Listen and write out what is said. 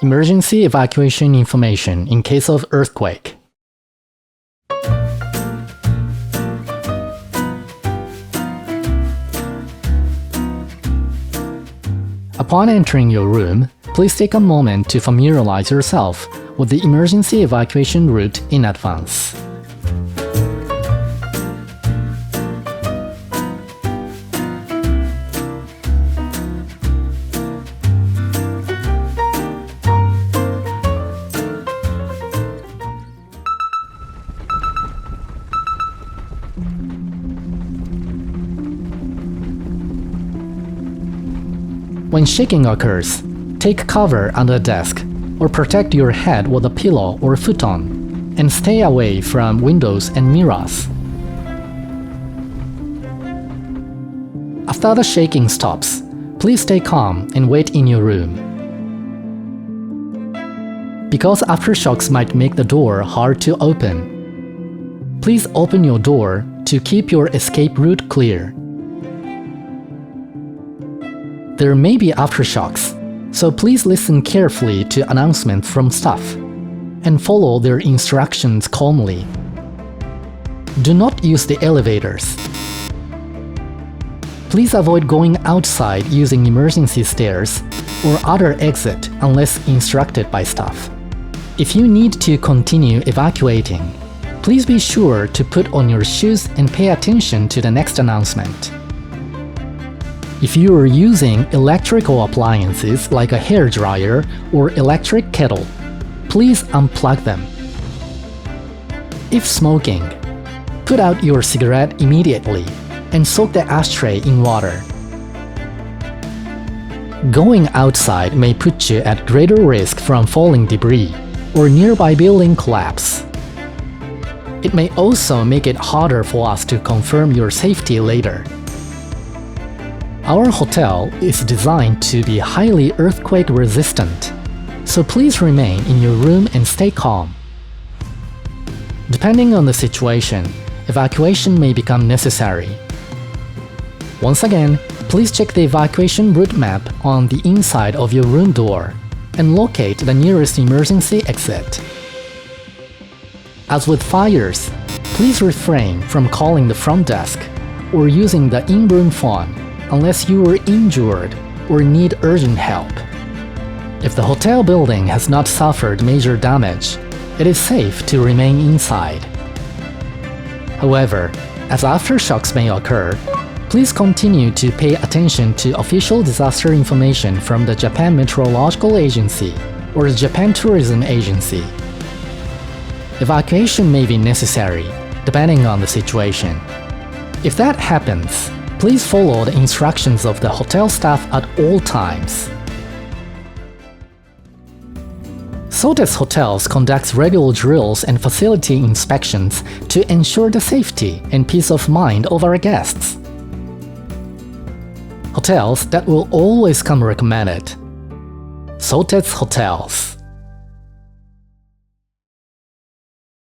Emergency evacuation information in case of earthquake. Upon entering your room, please take a moment to familiarize yourself with the emergency evacuation route in advance. When shaking occurs, take cover under a desk or protect your head with a pillow or futon, and stay away from windows and mirrors. After the shaking stops, please stay calm and wait in your room. Because aftershocks might make the door hard to open, please open your door to keep your escape route clear. There may be aftershocks, so please listen carefully to announcements from staff and follow their instructions calmly. Do not use the elevators. Please avoid going outside using emergency stairs or other exit unless instructed by staff. If you need to continue evacuating, please be sure to put on your shoes and pay attention to the next announcement. If you are using electrical appliances like a hairdryer or electric kettle, please unplug them. If smoking, put out your cigarette immediately and soak the ashtray in water. Going outside may put you at greater risk from falling debris or nearby building collapse. It may also make it harder for us to confirm your safety later. Our hotel is designed to be highly earthquake resistant, so please remain in your room and stay calm. Depending on the situation, evacuation may become necessary. Once again, please check the evacuation route map on the inside of your room door and locate the nearest emergency exit. As with fires, please refrain from calling the front desk or using the in-room phone unless you are injured or need urgent help. If the hotel building has not suffered major damage, it is safe to remain inside. However, as aftershocks may occur, please continue to pay attention to official disaster information from the Japan Meteorological Agency or the Japan Tourism Agency. Evacuation may be necessary, depending on the situation. If that happens, please follow the instructions of the hotel staff at all times. SOTETSU Hotels conducts regular drills and facility inspections to ensure the safety and peace of mind of our guests. Hotels that will always come recommended. SOTETSU Hotels.